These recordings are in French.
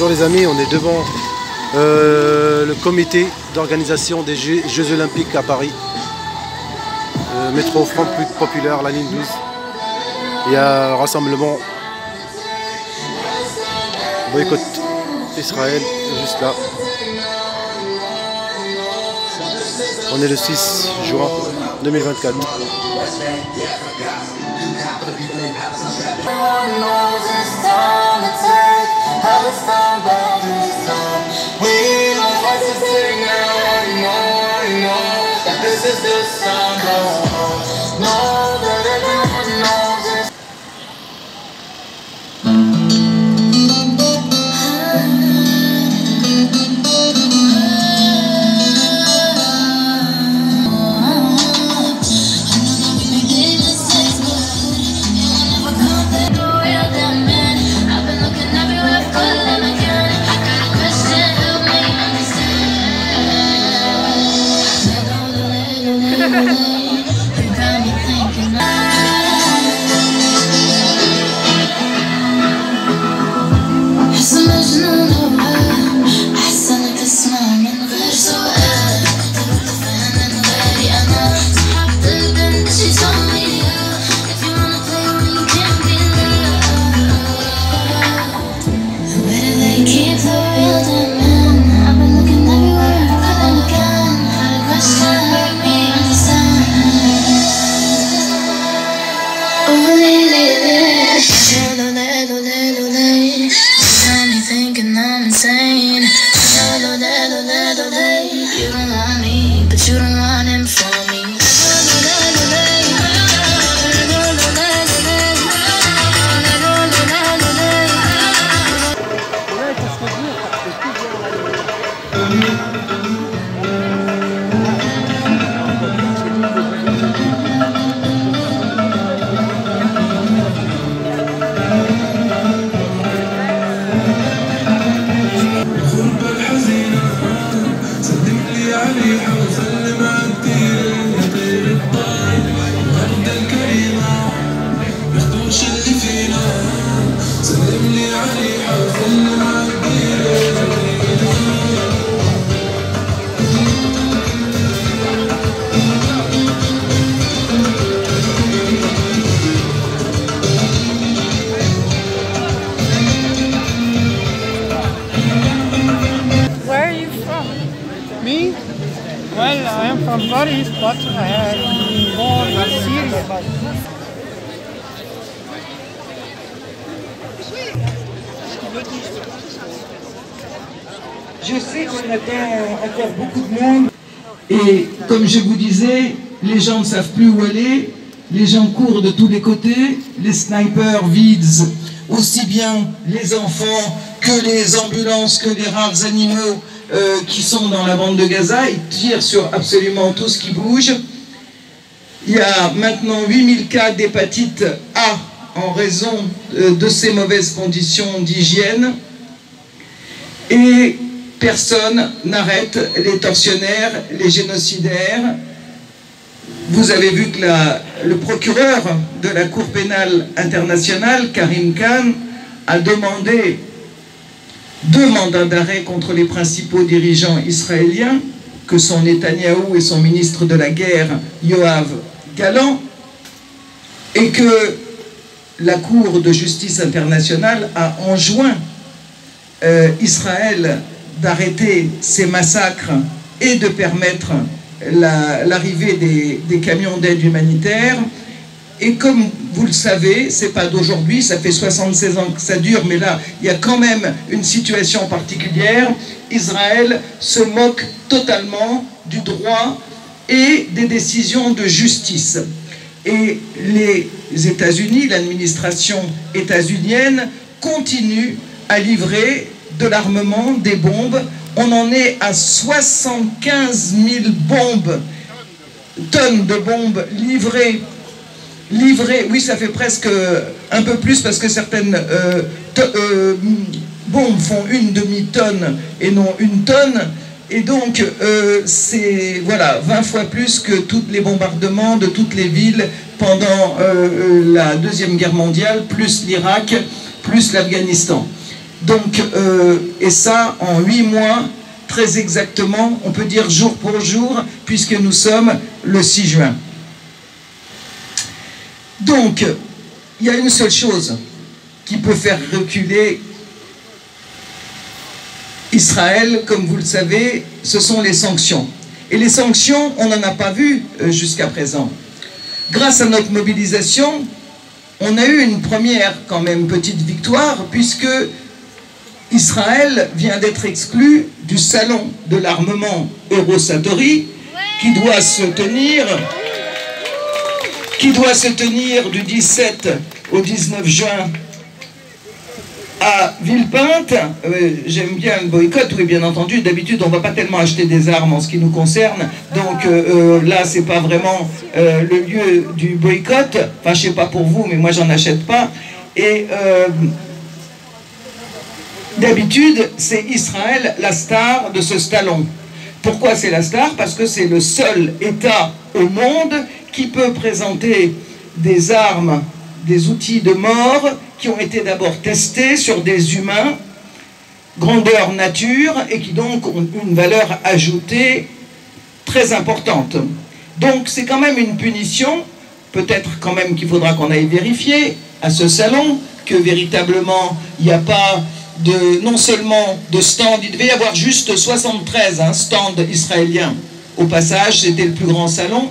Bonjour les amis, on est devant le comité d'organisation des Jeux Olympiques à Paris. Métro Front Populaire, la ligne 12. Il y a un rassemblement boycott Israël, juste là. On est le 6 juin 2024. Me? Well, I am from Paris, but I have been born in Syria. Je sais qu'on attend encore beaucoup de monde. Et comme je vous disais, les gens ne savent plus où aller. Les gens courent de tous les côtés. Les snipers visent aussi bien les enfants que les ambulances, que les rares animaux qui sont dans la bande de Gaza. Ils tirent sur absolument tout ce qui bouge. Il y a maintenant 8000 cas d'hépatite A en raison de ces mauvaises conditions d'hygiène. Et personne n'arrête les tortionnaires, les génocidaires. Vous avez vu que le procureur de la Cour pénale internationale, Karim Khan, a demandé 2 mandats d'arrêt contre les principaux dirigeants israéliens, que sont Netanyahou et son ministre de la Guerre, Yoav Gallant, et que la Cour de justice internationale a enjoint Israël d'arrêter ces massacres et de permettre l'arrivée des camions d'aide humanitaire. Et comme vous le savez, c'est pas d'aujourd'hui, ça fait 76 ans que ça dure, mais là, il y a quand même une situation particulière. Israël se moque totalement du droit et des décisions de justice. Et les États-Unis, l'administration états-unienne, continue à livrer de l'armement, des bombes. On en est à 75 000 bombes, tonnes de bombes livrées, oui, ça fait presque un peu plus parce que certaines bombes font 1 demi-tonne et non 1 tonne. Et donc, c'est voilà, 20 fois plus que tous les bombardements de toutes les villes pendant la Deuxième Guerre mondiale, plus l'Irak, plus l'Afghanistan. Donc, et ça en 8 mois, très exactement, on peut dire jour pour jour, puisque nous sommes le 6 juin. Donc, il y a une seule chose qui peut faire reculer Israël, comme vous le savez, ce sont les sanctions. Et les sanctions, on n'en a pas vu jusqu'à présent. Grâce à notre mobilisation, on a eu une première, quand même, petite victoire, puisque Israël vient d'être exclu du salon de l'armement Eurosatory, qui doit se tenir du 17 au 19 juin à Villepinte. J'aime bien le boycott, oui, bien entendu. D'habitude, on ne va pas tellement acheter des armes en ce qui nous concerne. Donc là, c'est pas vraiment le lieu du boycott. Enfin, je sais pas pour vous, mais moi, j'en achète pas. Et d'habitude, c'est Israël la star de ce salon. Pourquoi c'est la star? Parce que c'est le seul État au monde qui peut présenter des armes, des outils de mort qui ont été d'abord testés sur des humains, grandeur nature, et qui donc ont une valeur ajoutée très importante. Donc c'est quand même une punition, peut-être quand même qu'il faudra qu'on aille vérifier à ce salon, que véritablement il n'y a pas non seulement de stand, il devait y avoir juste 73 stands israéliens. Au passage, c'était le plus grand salon.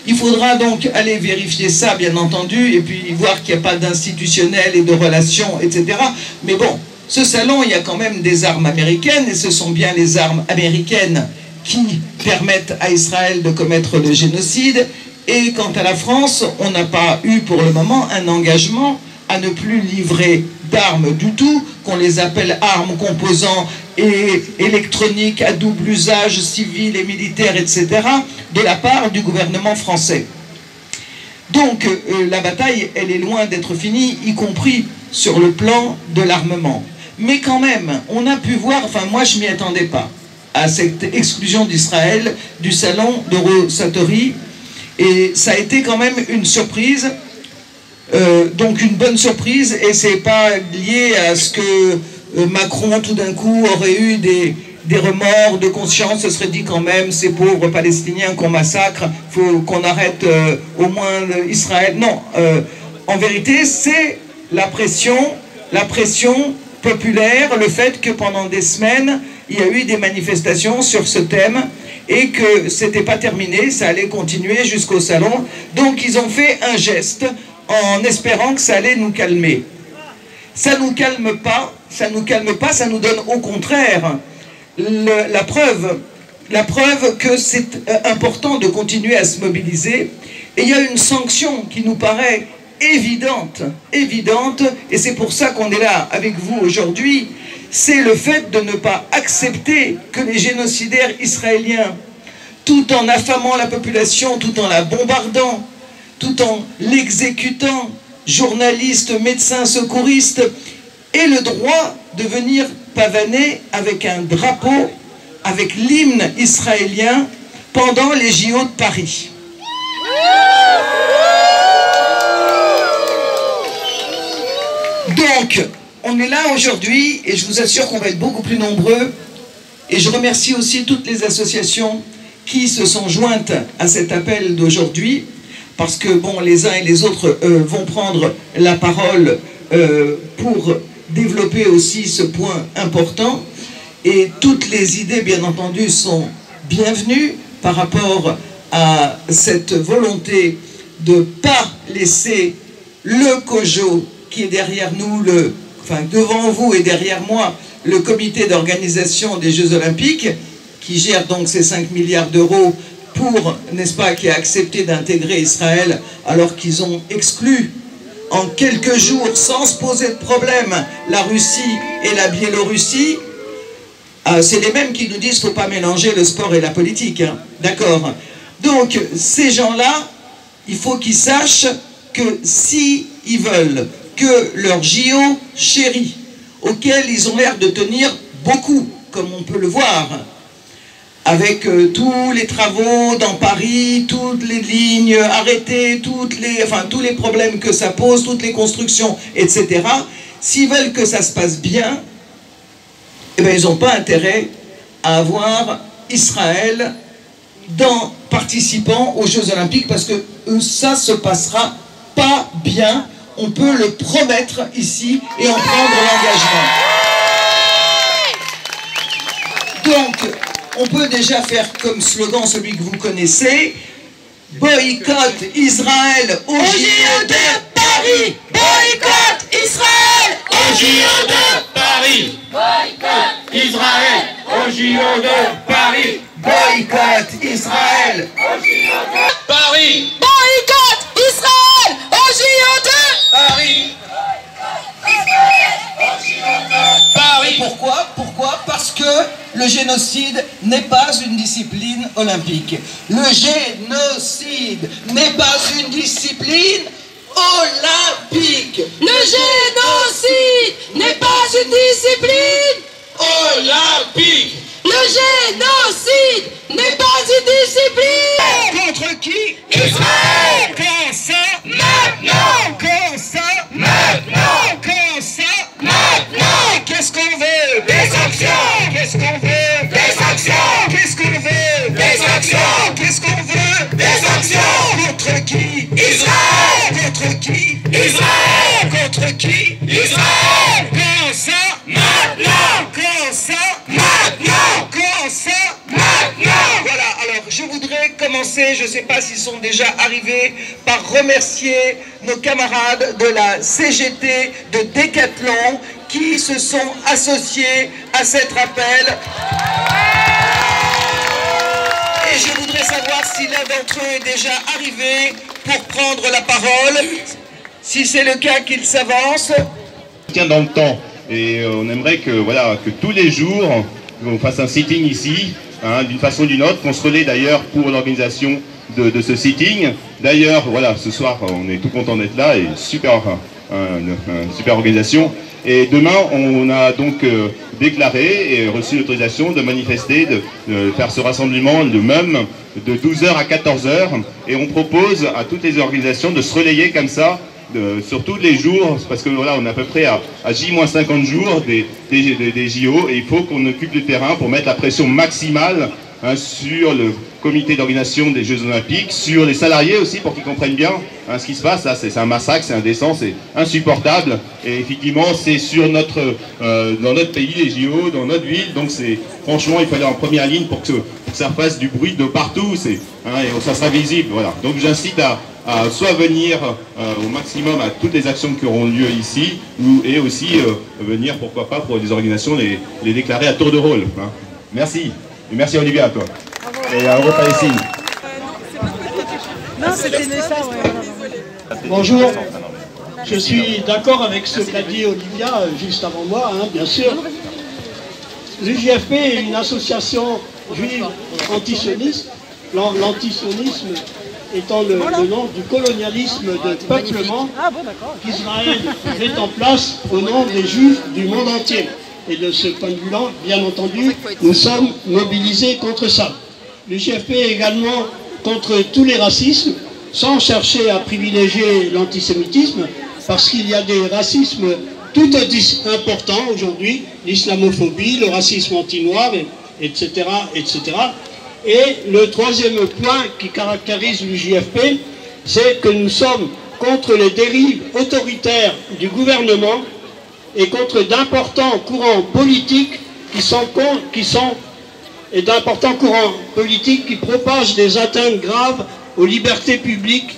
Il faudra donc aller vérifier ça, bien entendu, et puis voir qu'il n'y a pas d'institutionnel et de relations, etc. Mais bon, ce salon, il y a quand même des armes américaines, et ce sont bien les armes américaines qui permettent à Israël de commettre le génocide. Et quant à la France, on n'a pas eu pour le moment un engagement à ne plus livrer d'armes du tout, qu'on les appelle armes, composants et électroniques à double usage, civil et militaire, etc., de la part du gouvernement français. Donc la bataille, elle est loin d'être finie, y compris sur le plan de l'armement. Mais quand même, on a pu voir, enfin moi je m'y attendais pas, à cette exclusion d'Israël du salon d'Eurosatory, et ça a été quand même une surprise. Donc une bonne surprise, et c'est pas lié à ce que Macron tout d'un coup aurait eu des remords de conscience, se serait dit quand même ces pauvres Palestiniens qu'on massacre, faut qu'on arrête au moins Israël. Non, en vérité c'est la pression populaire, le fait que pendant des semaines il y a eu des manifestations sur ce thème et que c'était pas terminé, ça allait continuer jusqu'au salon. Donc ils ont fait un geste en espérant que ça allait nous calmer. Ça nous calme pas, ça nous donne au contraire la preuve que c'est important de continuer à se mobiliser. Et il y a une sanction qui nous paraît évidente, et c'est pour ça qu'on est là avec vous aujourd'hui, c'est le fait de ne pas accepter que les génocidaires israéliens, tout en affamant la population, tout en la bombardant, tout en l'exécutant, journalistes, médecins, secouristes, aient le droit de venir pavaner avec un drapeau, avec l'hymne israélien pendant les JO de Paris. Donc, on est là aujourd'hui et je vous assure qu'on va être beaucoup plus nombreux. Et je remercie aussi toutes les associations qui se sont jointes à cet appel d'aujourd'hui, parce que bon, les uns et les autres vont prendre la parole pour développer aussi ce point important. Et toutes les idées, bien entendu, sont bienvenues par rapport à cette volonté de ne pas laisser le COJO qui est derrière nous, enfin devant vous et derrière moi, le comité d'organisation des Jeux Olympiques, qui gère donc ces 5 milliards d'euros pour, n'est-ce pas, qui a accepté d'intégrer Israël alors qu'ils ont exclu en quelques jours, sans se poser de problème, la Russie et la Biélorussie. C'est les mêmes qui nous disent qu'il ne faut pas mélanger le sport et la politique, hein. D'accord? Donc, ces gens-là, il faut qu'ils sachent que si ils veulent que leur JO chéri, auquel ils ont l'air de tenir beaucoup, comme on peut le voir, avec tous les travaux dans Paris, toutes les lignes arrêtées, tous les problèmes que ça pose, toutes les constructions, etc., S'ils veulent que ça se passe bien, eh bien, ils n'ont pas intérêt à avoir Israël participant aux Jeux Olympiques, parce que ça se passera pas bien. On peut le promettre ici et en prendre l'engagement. Donc, on peut déjà faire comme slogan celui que vous connaissez: boycott Israël au JO de Paris. Boycott Israël au JO de Paris. Boycott Israël au JO de Paris. Boycott Israël au JO de Paris. Boycott Israël au JO de Paris. Paris. Pourquoi? Parce que le génocide n'est pas une discipline olympique. Le génocide n'est pas une discipline olympique. Le génocide n'est pas une discipline olympique. Le génocide n'est pas une discipline. Contre qui? Israël. Quand ça? Maintenant. Quand ça? Maintenant. Quand ça? Maintenant. Qu'est-ce qu'on veut? Des sanctions. Qu'est-ce qu'on veut? Des sanctions. Qu'est-ce qu'on veut? Des sanctions. Qu'est-ce qu'on veut? Des sanctions. Contre qui? Israël. Contre qui? Israël. Contre qui? Israël. Quand ça? Maintenant. Quand ça? Maintenant. Quand ça? Maintenant. Voilà, alors je voudrais commencer, je ne sais pas s'ils sont déjà arrivés, par remercier nos camarades de la CGT de Décathlon qui se sont associés à cet appel. Et je voudrais savoir si l'un d'entre eux est déjà arrivé pour prendre la parole. Si c'est le cas, qu'il s'avance. Tiens dans le temps. Et on aimerait que, voilà, que tous les jours, on fasse un sitting ici, hein, d'une façon ou d'une autre, qu'on se relaie d'ailleurs pour l'organisation de ce sitting. D'ailleurs, voilà, ce soir, on est tout content d'être là, et super, super organisation. Et demain, on a donc déclaré et reçu l'autorisation de manifester, de faire ce rassemblement le même de 12h à 14h. Et on propose à toutes les organisations de se relayer comme ça, sur tous les jours, parce que voilà, on est à peu près à J-50 jours des JO, et il faut qu'on occupe le terrain pour mettre la pression maximale, hein, sur le comité d'organisation des Jeux Olympiques, sur les salariés aussi, pour qu'ils comprennent bien, hein, ce qui se passe. Là, c'est un massacre, c'est indécent, c'est insupportable, et effectivement, c'est sur dans notre pays, les JO, dans notre ville, donc franchement, il faut aller en première ligne pour que ça fasse du bruit de partout, hein, et ça sera visible, voilà. Donc j'incite à soit venir au maximum à toutes les actions qui auront lieu ici, et aussi venir, pourquoi pas, pour les organisations, les déclarer à tour de rôle. Hein. Merci. Et merci Olivier à toi. Et à Europalestine. Non, c'était ça, ouais. Bonjour. Je suis d'accord avec ce qu'a dit Olivia juste avant moi, hein, bien sûr. L'UJFP est une association juive antisioniste. L'antisionisme étant le nom du colonialisme de peuplement qu'Israël met en place au nom des Juifs du monde entier. Et de ce point de vue-là, bien entendu, nous sommes mobilisés contre ça. L'UJFP est également contre tous les racismes, sans chercher à privilégier l'antisémitisme, parce qu'il y a des racismes tout aussi importants aujourd'hui, l'islamophobie, le racisme anti-noir, etc., etc. Et le troisième point qui caractérise l'UJFP, c'est que nous sommes contre les dérives autoritaires du gouvernement et contre d'importants courants politiques et d'importants courants politiques qui propagent des atteintes graves aux libertés publiques,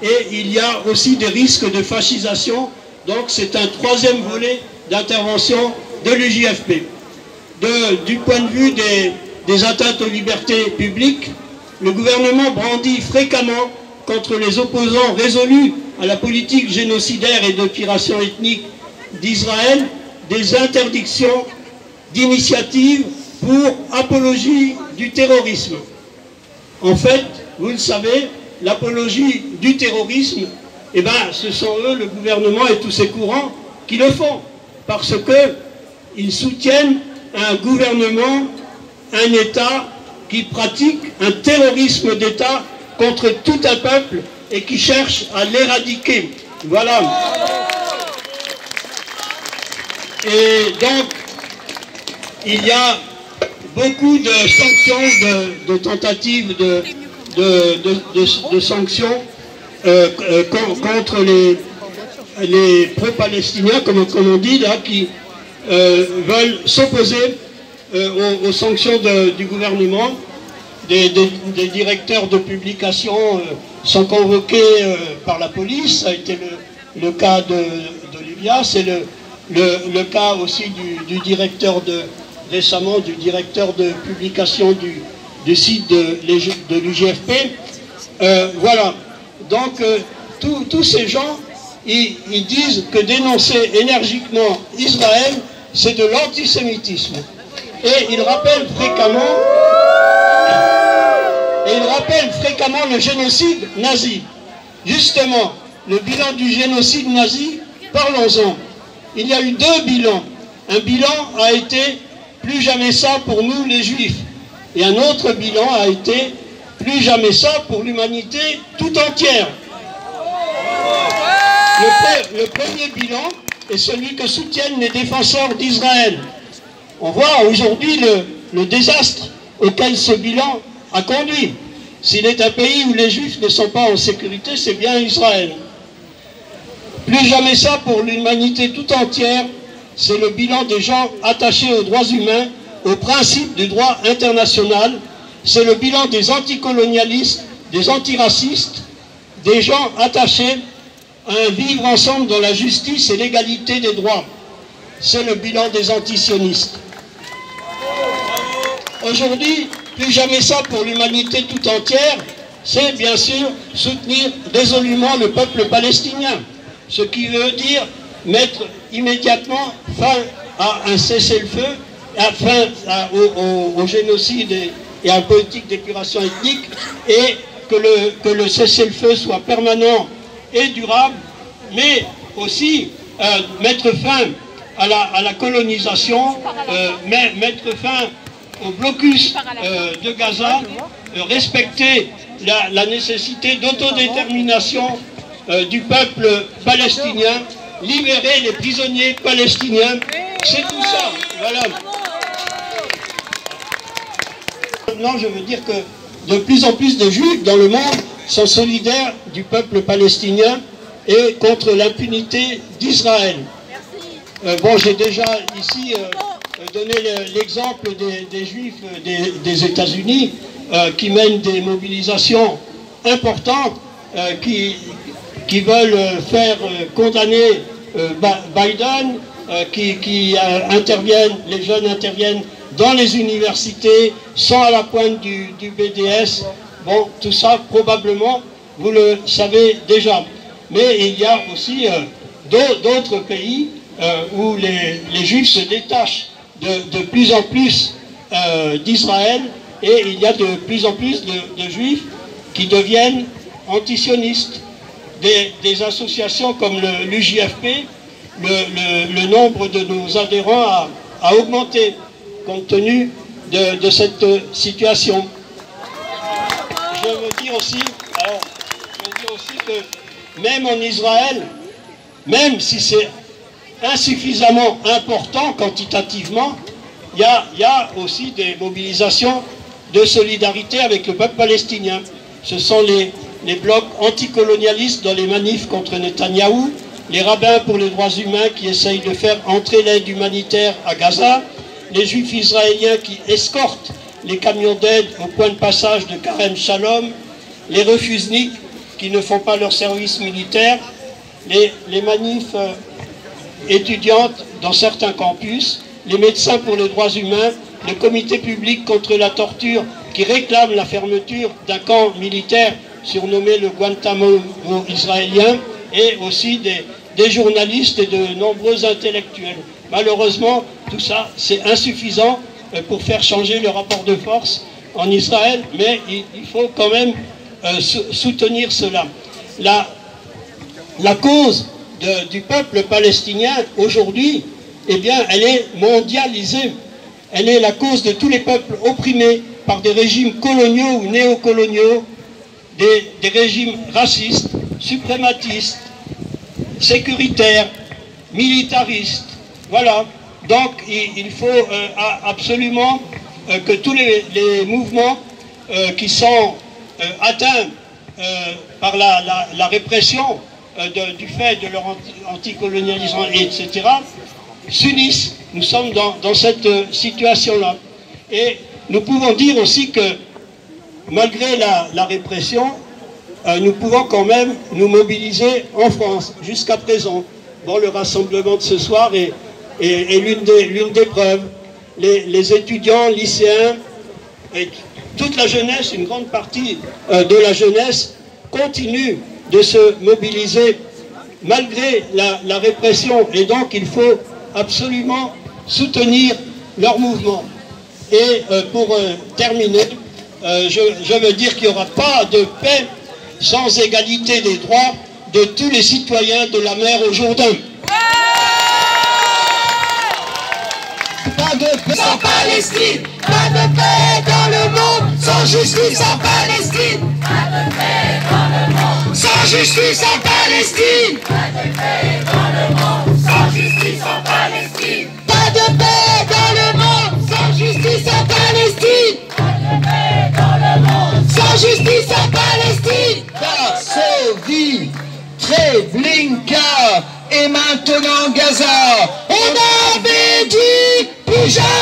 et il y a aussi des risques de fascisation. Donc c'est un troisième volet d'intervention de l'UJFP. Du point de vue des atteintes aux libertés publiques, le gouvernement brandit fréquemment contre les opposants résolus à la politique génocidaire et d'épuration ethnique d'Israël des interdictions d'initiatives pour apologie du terrorisme. En fait, vous le savez, l'apologie du terrorisme, eh ben, ce sont eux, le gouvernement et tous ces courants, qui le font, parce qu'ils soutiennent un gouvernement, un État qui pratique un terrorisme d'État contre tout un peuple et qui cherche à l'éradiquer. Voilà. Et donc, il y a beaucoup de sanctions, de tentatives de sanctions contre les pro-palestiniens, comme on dit là, qui veulent s'opposer aux sanctions du gouvernement. Des directeurs de publication sont convoqués par la police. Ça a été le cas d'Olivia, c'est le cas aussi du directeur récemment du directeur de publication du site de l'UJFP. Voilà. Donc tous ces gens, ils disent que dénoncer énergiquement Israël, c'est de l'antisémitisme. Et ils rappellent fréquemment le génocide nazi. Justement, le bilan du génocide nazi, parlons-en. Il y a eu deux bilans. Un bilan a été plus jamais ça pour nous les Juifs. Et un autre bilan a été plus jamais ça pour l'humanité tout entière. Le premier bilan est celui que soutiennent les défenseurs d'Israël. On voit aujourd'hui le désastre auquel ce bilan a conduit. S'il est un pays où les Juifs ne sont pas en sécurité, c'est bien Israël. Plus jamais ça pour l'humanité tout entière, c'est le bilan des gens attachés aux droits humains, aux principes du droit international. C'est le bilan des anticolonialistes, des antiracistes, des gens attachés à un vivre ensemble dans la justice et l'égalité des droits. C'est le bilan des antisionistes. Aujourd'hui, plus jamais ça pour l'humanité tout entière, c'est bien sûr soutenir résolument le peuple palestinien. Ce qui veut dire mettre immédiatement fin à un cessez-le-feu, fin au génocide et à une politique d'épuration ethnique, et que le cessez-le-feu soit permanent et durable, mais aussi mettre fin à la colonisation, mettre fin au blocus de Gaza, respecter la nécessité d'autodétermination du peuple palestinien, libérer les prisonniers palestiniens, c'est tout ça. Voilà. Maintenant, je veux dire que de plus en plus de Juifs dans le monde sont solidaires du peuple palestinien et contre l'impunité d'Israël. Bon, j'ai déjà ici donné l'exemple des Juifs des États-Unis qui mènent des mobilisations importantes, qui veulent faire condamner Biden, qui interviennent, les jeunes interviennent dans les universités, sont à la pointe du BDS. Bon, tout ça, probablement, vous le savez déjà. Mais il y a aussi d'autres pays où les Juifs se détachent de plus en plus d'Israël, et il y a de plus en plus de Juifs qui deviennent antisionistes. Des associations comme l'UJFP, le nombre de nos adhérents a augmenté compte tenu de cette situation. Je veux dire aussi que même en Israël, même si c'est insuffisamment important quantitativement, il y a aussi des mobilisations de solidarité avec le peuple palestinien. Ce sont les blocs anticolonialistes dans les manifs contre Netanyahou, les rabbins pour les droits humains qui essayent de faire entrer l'aide humanitaire à Gaza, les juifs israéliens qui escortent les camions d'aide au point de passage de Karem Shalom, les refusniks qui ne font pas leur service militaire, les manifs étudiantes dans certains campus, les médecins pour les droits humains, le comité public contre la torture qui réclame la fermeture d'un camp militaire surnommé le Guantanamo israélien, et aussi des journalistes et de nombreux intellectuels. Malheureusement, tout ça, c'est insuffisant pour faire changer le rapport de force en Israël, mais il faut quand même soutenir cela. La cause du peuple palestinien aujourd'hui, eh bien, elle est mondialisée. Elle est la cause de tous les peuples opprimés par des régimes coloniaux ou néocoloniaux, des régimes racistes, suprématistes, sécuritaires, militaristes, Voilà. Donc il faut absolument que tous les mouvements qui sont atteints par la répression du fait de leur anticolonialisme, etc., s'unissent. Nous sommes dans cette situation-là. Et nous pouvons dire aussi que malgré la répression, nous pouvons quand même nous mobiliser en France jusqu'à présent. Bon, le rassemblement de ce soir est l'une des preuves. Les étudiants, lycéens, et toute la jeunesse, une grande partie de la jeunesse continue de se mobiliser malgré la répression. Et donc il faut absolument soutenir leur mouvement. Et pour terminer, je veux dire qu'il n'y aura pas de paix sans égalité des droits de tous les citoyens de la mer au Jourdain. Pas de paix sans Palestine, pas de paix dans le monde, sans justice en Palestine. Pas de paix dans le monde, sans justice en Palestine. Pas de paix dans le monde, sans justice en Palestine. Pas de paix dans le monde, sans justice en Palestine. Pas de paix dans le monde, sans justice en Palestine. Varsovie, Treblinka et maintenant Gaza. On avait dit plus jamais.